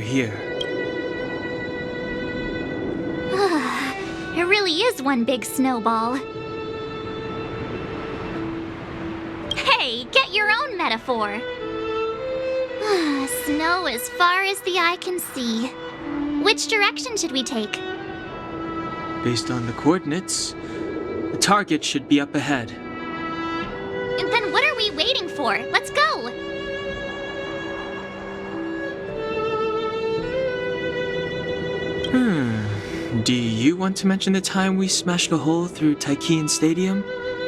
here. It really is one big snowball. Hey, get your own metaphor. Snow as far as the eye can see. Which direction should we take? Based on the coordinates, the target should be up ahead. Then what are we waiting for? Let's go! Do you want to mention the time we smashed a hole through Taikian Stadium?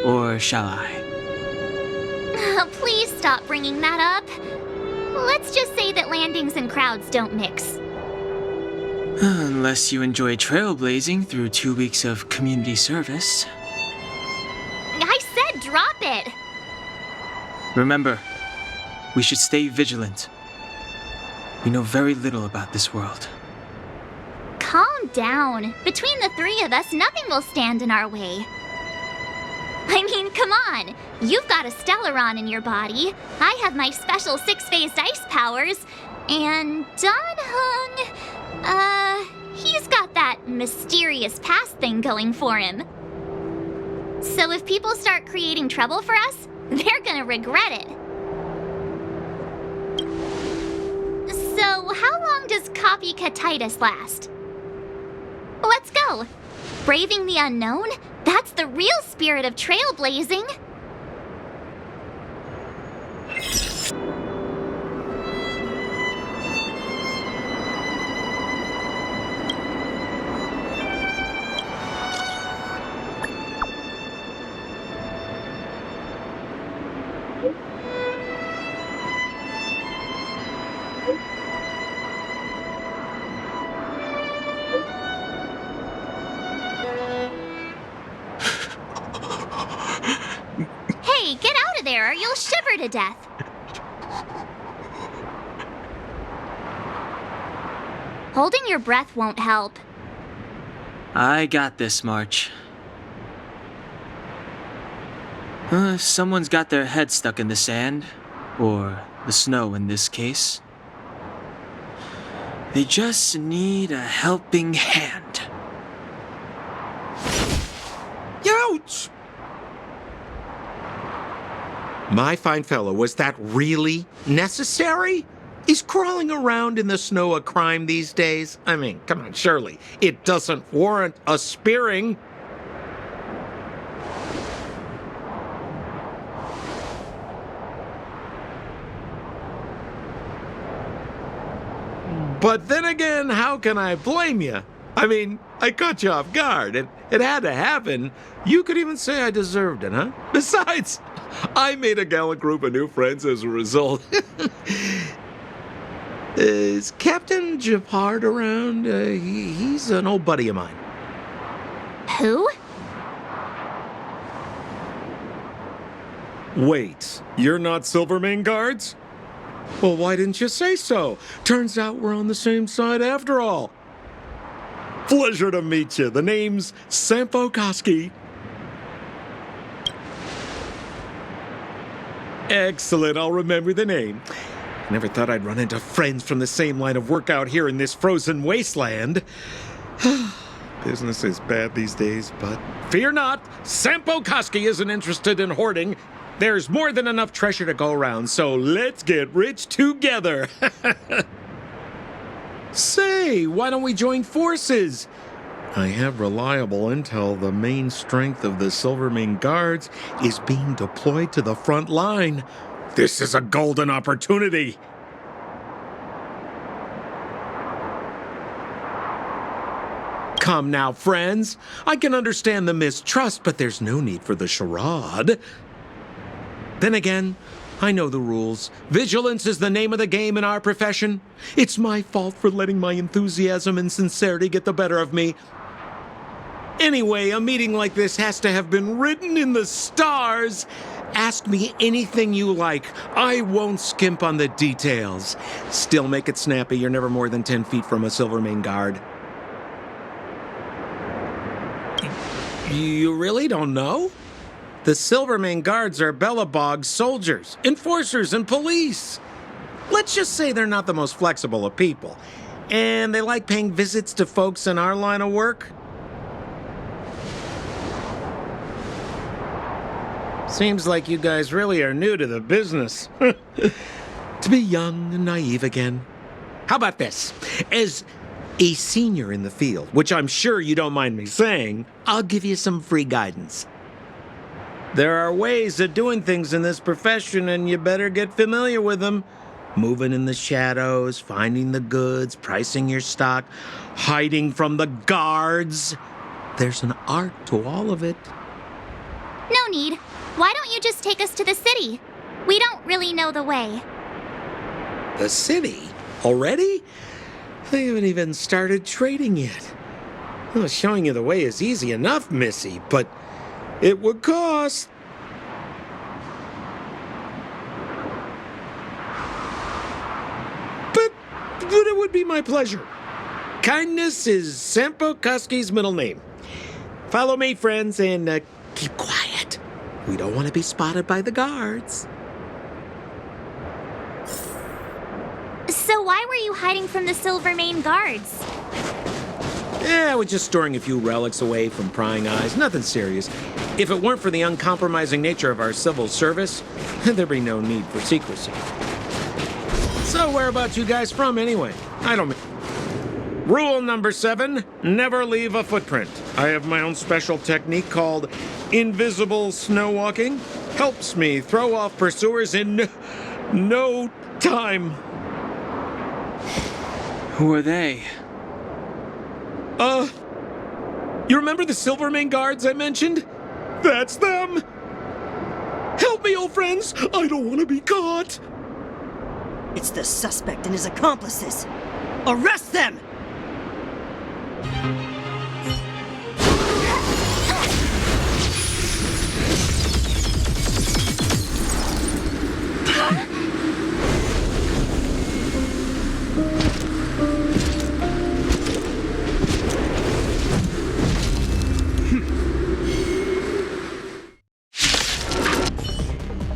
Or shall I? Please stop bringing that up. Let's just say that landings and crowds don't mix. Unless you enjoy trailblazing through 2 weeks of community service. I said drop it! Remember, we should stay vigilant. We know very little about this world. Calm down. Between the three of us, nothing will stand in our way. I mean, come on. You've got a Stellaron in your body. I have my special 6-phased ice powers. And Dan-hung, he's got that mysterious past thing going for him. So if people start creating trouble for us, they're gonna regret it. So how long does copycatitis last? Let's go. Braving the unknown? That's the real spirit of trailblazing. Hey, get out of there or you'll shiver to death. Holding your breath won't help. I got this, March. Someone's got their head stuck in the sand, or the snow in this case. They just need a helping hand. Ouch! My fine fellow, was that really necessary? Is crawling around in the snow a crime these days? I mean, come on, surely. It doesn't warrant a spearing. But then again, how can I blame you? I mean, I caught you off guard. It had to happen. You could even say I deserved it, huh? Besides, I made a gallant group of new friends as a result. Is Captain Japard around? He's an old buddy of mine. Who? Wait, you're not Silvermane Guards? Well, why didn't you say so? Turns out we're on the same side after all. Pleasure to meet you. The name's Sampo Koski. Excellent, I'll remember the name. Never thought I'd run into friends from the same line of work out here in this frozen wasteland. Business is bad these days, but fear not, Sampo Koski isn't interested in hoarding. There's more than enough treasure to go around, so let's get rich together. Say, why don't we join forces? I have reliable intel the main strength of the Silvermane Guards is being deployed to the front line. This is a golden opportunity. Come now, friends. I can understand the mistrust, but there's no need for the charade. Then again, I know the rules. Vigilance is the name of the game in our profession. It's my fault for letting my enthusiasm and sincerity get the better of me. Anyway, a meeting like this has to have been written in the stars. Ask me anything you like. I won't skimp on the details. Still make it snappy. You're never more than 10 feet from a Silvermane Guard. You really don't know? The Silvermane Guards are Bellabog's soldiers, enforcers, and police. let's just say they're not the most flexible of people. And they like paying visits to folks in our line of work. Seems like you guys really are new to the business. To be young and naive again. How about this? As a senior in the field, which I'm sure you don't mind me saying, I'll give you some free guidance. There are ways of doing things in this profession, and you better get familiar with them. Moving in the shadows, finding the goods, pricing your stock, hiding from the guards. There's an art to all of it. No need. Why don't you just take us to the city? We don't really know the way. The city? Already? They haven't even started trading yet. Well, showing you the way is easy enough, Missy, but it would cost. But it would be my pleasure. Kindness is Sampo Kuski's middle name. Follow me, friends, and keep quiet. We don't want to be spotted by the guards. So why were you hiding from the Silvermane guards? Yeah, I was just storing a few relics away from prying eyes. Nothing serious. If it weren't for the uncompromising nature of our civil service, there'd be no need for secrecy. So whereabouts you guys from, anyway? I don't... Rule number 7, never leave a footprint. I have my own special technique called invisible snow walking. Helps me throw off pursuers in no time. Who are they? You remember the Silvermane guards I mentioned? That's them! Help me, old friends! I don't want to be caught! It's the suspect and his accomplices. Arrest them!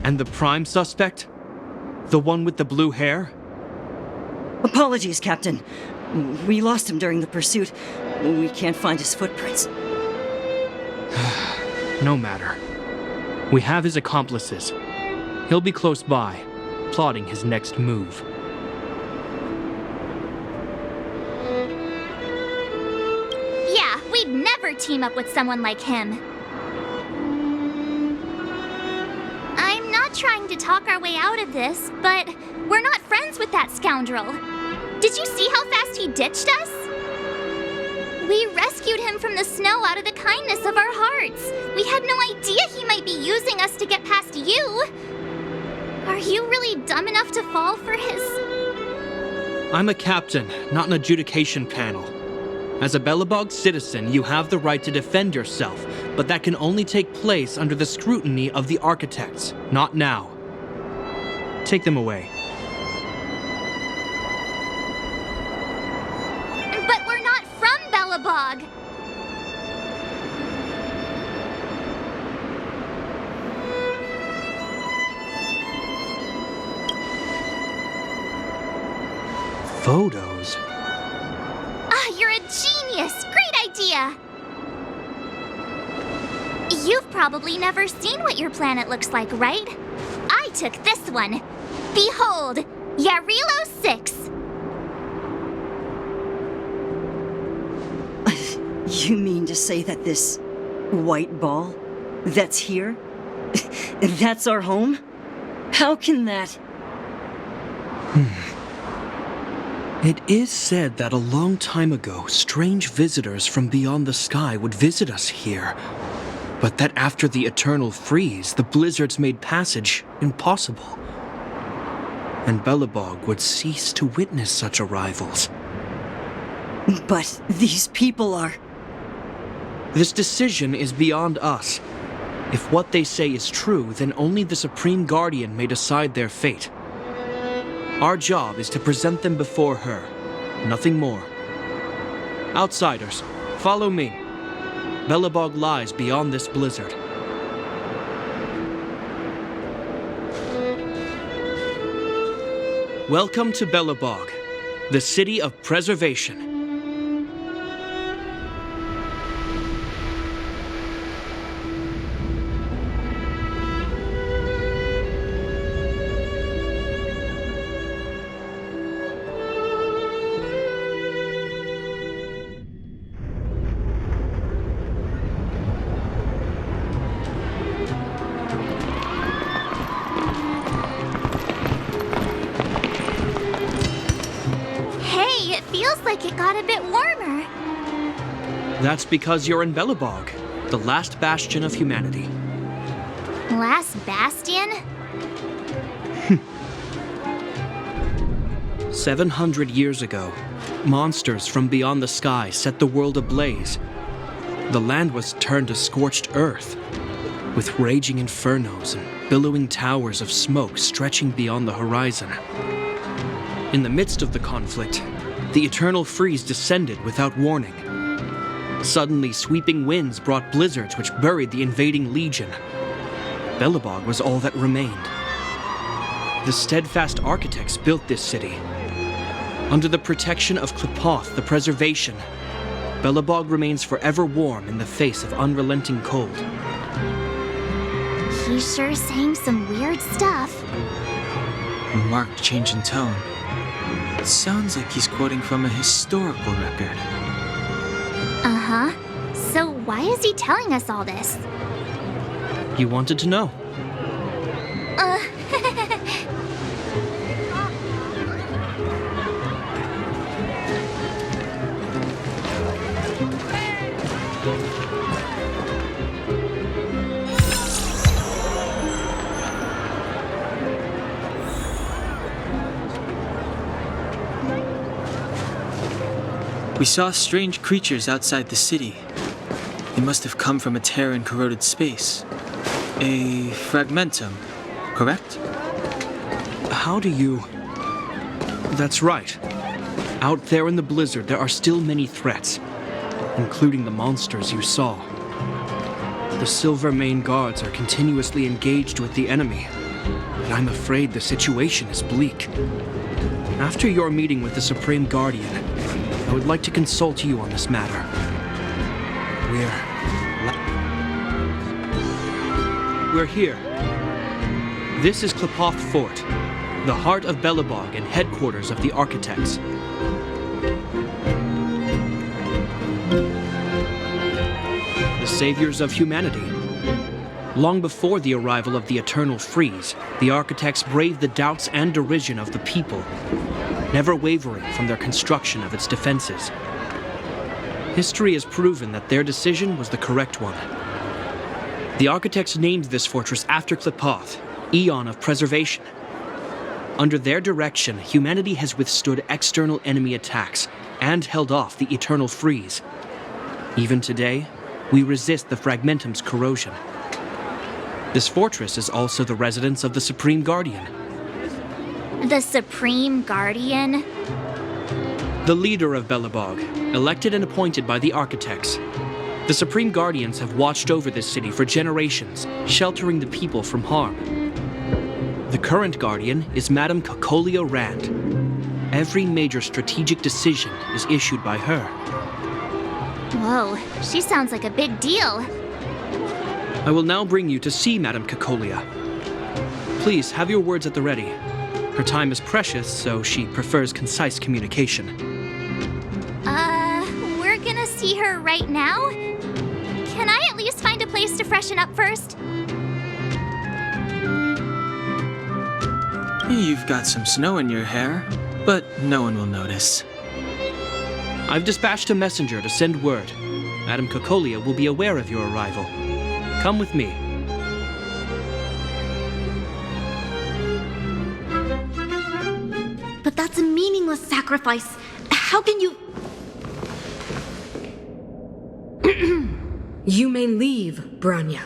And the prime suspect? The one with the blue hair? Apologies, Captain. We lost him during the pursuit. We can't find his footprints. No matter. We have his accomplices. He'll be close by, plotting his next move. Yeah, we'd never team up with someone like him. I'm not trying to talk our way out of this, but we're not friends with that scoundrel. Did you see how fast he ditched us? We rescued him from the snow out of the kindness of our hearts. We had no idea he might be using us to get past you. Are you really dumb enough to fall for his... I'm a captain, not an adjudication panel. As a Belobog citizen, you have the right to defend yourself, but that can only take place under the scrutiny of the architects, not now. Take them away. But we're not from Belobog. Photos? You're a genius! Great idea! You've probably never seen what your planet looks like, right? I took this one. Behold, Jarilo-VI. You mean to say that this white ball that's here, that's our home? How can that... It is said that a long time ago, strange visitors from beyond the sky would visit us here. But that after the eternal freeze, the blizzards made passage impossible. And Belobog would cease to witness such arrivals. But these people are... This decision is beyond us. If what they say is true, then only the Supreme Guardian may decide their fate. Our job is to present them before her, nothing more. Outsiders, follow me. Belobog lies beyond this blizzard. Welcome to Belobog, the city of preservation. Feels like it got a bit warmer. That's because you're in Belobog, the last bastion of humanity. Last bastion? 700 years ago, monsters from beyond the sky set the world ablaze. The land was turned to scorched earth, with raging infernos and billowing towers of smoke stretching beyond the horizon. In the midst of the conflict, the eternal freeze descended without warning. Suddenly, sweeping winds brought blizzards which buried the invading legion. Belobog was all that remained. The steadfast architects built this city. Under the protection of Qlipoth, the preservation, Belobog remains forever warm in the face of unrelenting cold. He's sure saying some weird stuff. A marked change in tone. It sounds like he's quoting from a historical record. Uh-huh. So why is he telling us all this? You wanted to know. We saw strange creatures outside the city. They must have come from a tear in corroded space. A fragmentum, correct? How do you... That's right. Out there in the blizzard, there are still many threats, including the monsters you saw. The Silver Mane Guards are continuously engaged with the enemy, and I'm afraid the situation is bleak. After your meeting with the Supreme Guardian, I would like to consult you on this matter. We're here. This is Qlipoth Fort, the heart of Belobog and headquarters of the architects. The saviors of humanity. Long before the arrival of the Eternal Freeze, the architects braved the doubts and derision of the people, never wavering from their construction of its defenses. History has proven that their decision was the correct one. The architects named this fortress after Qlipoth, Eon of Preservation. Under their direction, humanity has withstood external enemy attacks and held off the Eternal Freeze. Even today, we resist the Fragmentum's corrosion. This fortress is also the residence of the Supreme Guardian. The Supreme Guardian? The leader of Belobog, elected and appointed by the architects. The Supreme Guardians have watched over this city for generations, sheltering the people from harm. The current Guardian is Madame Cocolia Rand. Every major strategic decision is issued by her. Whoa, she sounds like a big deal. I will now bring you to see Madame Cocolia. Please have your words at the ready. Her time is precious, so she prefers concise communication. We're gonna see her right now? Can I at least find a place to freshen up first? You've got some snow in your hair, but no one will notice. I've dispatched a messenger to send word. Madame Cocolia will be aware of your arrival. Come with me. But that's a meaningless sacrifice. How can you... You may leave, Branya.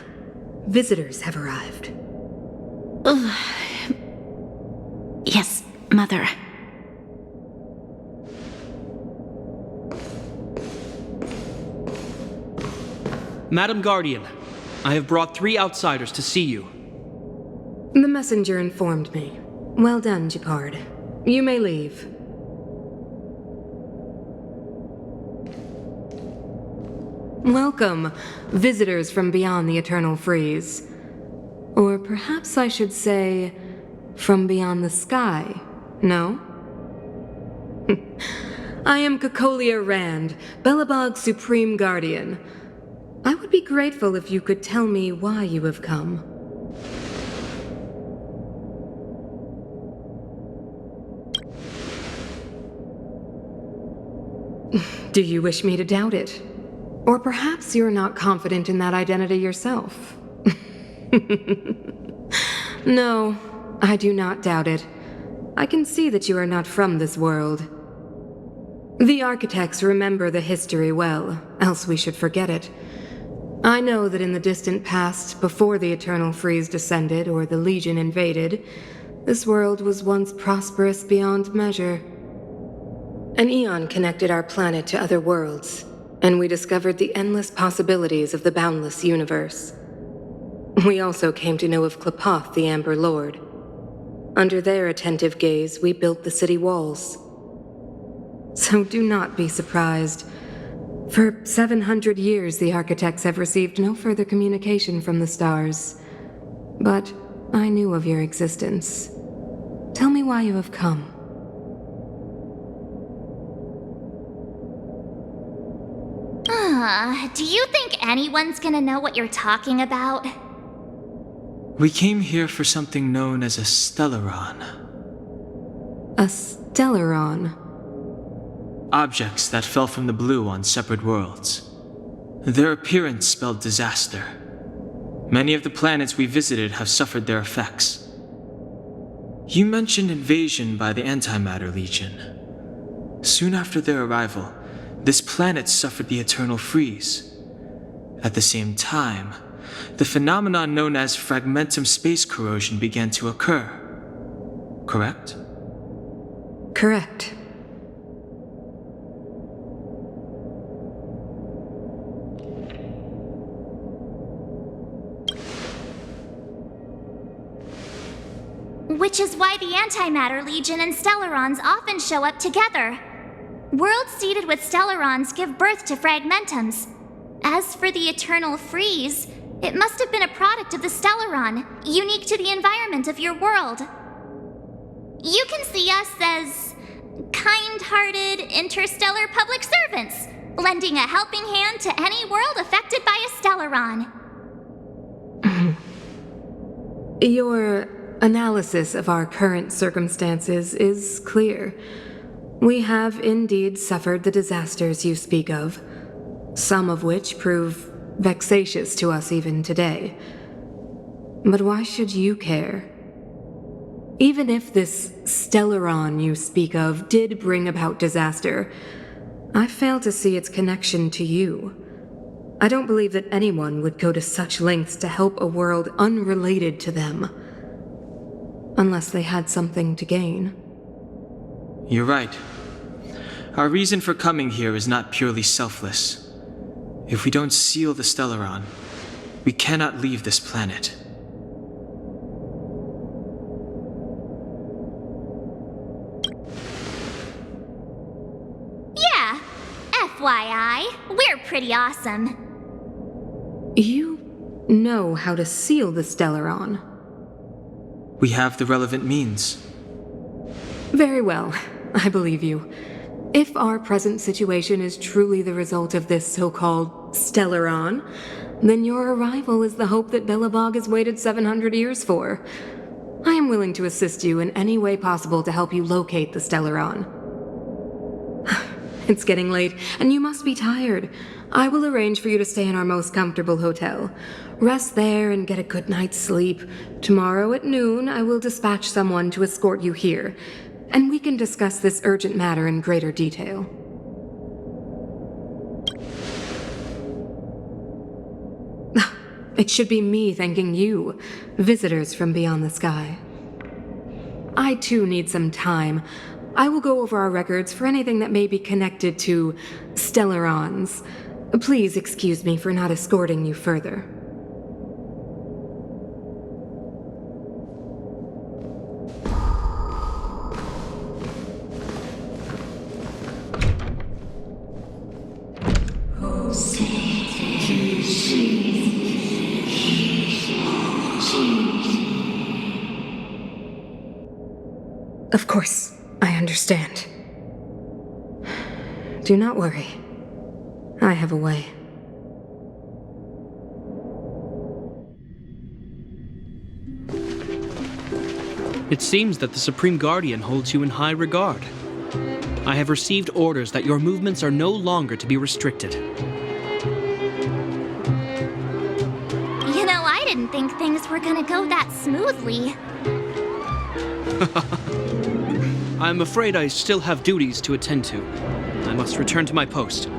Visitors have arrived. Yes, Mother. Madam Guardian, I have brought 3 outsiders to see you. The messenger informed me. Well done, Gepard. You may leave. Welcome, visitors from beyond the Eternal Freeze. Or perhaps I should say, from beyond the sky, no? I am Cocolia Rand, Belobog's Supreme Guardian. I would be grateful if you could tell me why you have come. Do you wish me to doubt it? Or perhaps you're not confident in that identity yourself? No, I do not doubt it. I can see that you are not from this world. The architects remember the history well, else we should forget it. I know that in the distant past, before the Eternal Freeze descended or the Legion invaded, this world was once prosperous beyond measure. An eon connected our planet to other worlds, and we discovered the endless possibilities of the boundless universe. We also came to know of Klapoth, the Amber Lord. Under their attentive gaze, we built the city walls. So do not be surprised. For 700 years, the architects have received no further communication from the stars. But I knew of your existence. Tell me why you have come. Do you think anyone's gonna know what you're talking about? We came here for something known as a Stellaron. A Stellaron? Objects that fell from the blue on separate worlds. Their appearance spelled disaster. Many of the planets we visited have suffered their effects. You mentioned invasion by the Antimatter Legion. Soon after their arrival, this planet suffered the Eternal Freeze. At the same time, the phenomenon known as fragmentum space corrosion began to occur. Correct? Correct. Which is why the Antimatter Legion and Stellarons often show up together. Worlds seeded with Stellarons give birth to fragmentums. As for the Eternal Freeze, it must have been a product of the Stellaron, unique to the environment of your world. You can see us as kind-hearted interstellar public servants, lending a helping hand to any world affected by a Stellaron. Your analysis of our current circumstances is clear. We have indeed suffered the disasters you speak of, some of which prove vexatious to us even today. But why should you care? Even if this Stellaron you speak of did bring about disaster, I fail to see its connection to you. I don't believe that anyone would go to such lengths to help a world unrelated to them. Unless they had something to gain. You're right. Our reason for coming here is not purely selfless. If we don't seal the Stellaron, we cannot leave this planet. Yeah, FYI, we're pretty awesome. You know how to seal the Stellaron. We have the relevant means. Very well, I believe you. If our present situation is truly the result of this so-called Stellaron, then your arrival is the hope that Belobog has waited 700 years for. I am willing to assist you in any way possible to help you locate the Stellaron. It's getting late, and you must be tired. I will arrange for you to stay in our most comfortable hotel. Rest there and get a good night's sleep. Tomorrow at noon, I will dispatch someone to escort you here, and we can discuss this urgent matter in greater detail. It should be me thanking you, visitors from beyond the sky. I too need some time. I will go over our records for anything that may be connected to Stellarons. Please excuse me for not escorting you further. course, I understand. Do not worry. I have a way. It seems that the Supreme Guardian holds you in high regard. I have received orders that your movements are no longer to be restricted. You know, I didn't think things were gonna go that smoothly. I'm afraid I still have duties to attend to. I must return to my post.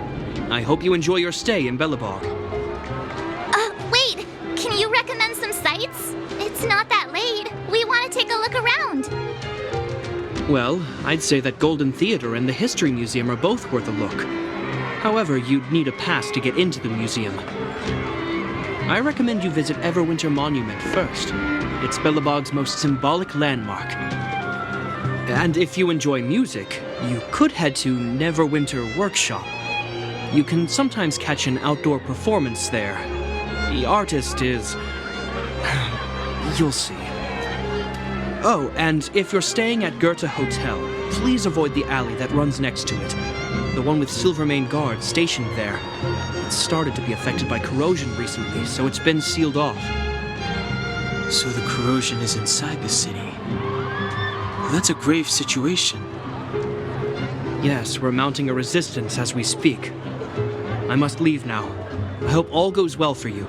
I hope you enjoy your stay in Belobog. Wait! Can you recommend some sites? It's not that late. We want to take a look around. Well, I'd say that Golden Theater and the History Museum are both worth a look. However, you'd need a pass to get into the museum. I recommend you visit Everwinter Monument first. It's Belobog's most symbolic landmark. And if you enjoy music, you could head to Neverwinter Workshop. You can sometimes catch an outdoor performance there. The artist is... you'll see. Oh, and if you're staying at Goethe Hotel, please avoid the alley that runs next to it. The one with Silvermane guards stationed there. It's started to be affected by corrosion recently, so it's been sealed off. So the corrosion is inside the city. That's a grave situation. Yes, we're mounting a resistance as we speak. I must leave now. I hope all goes well for you.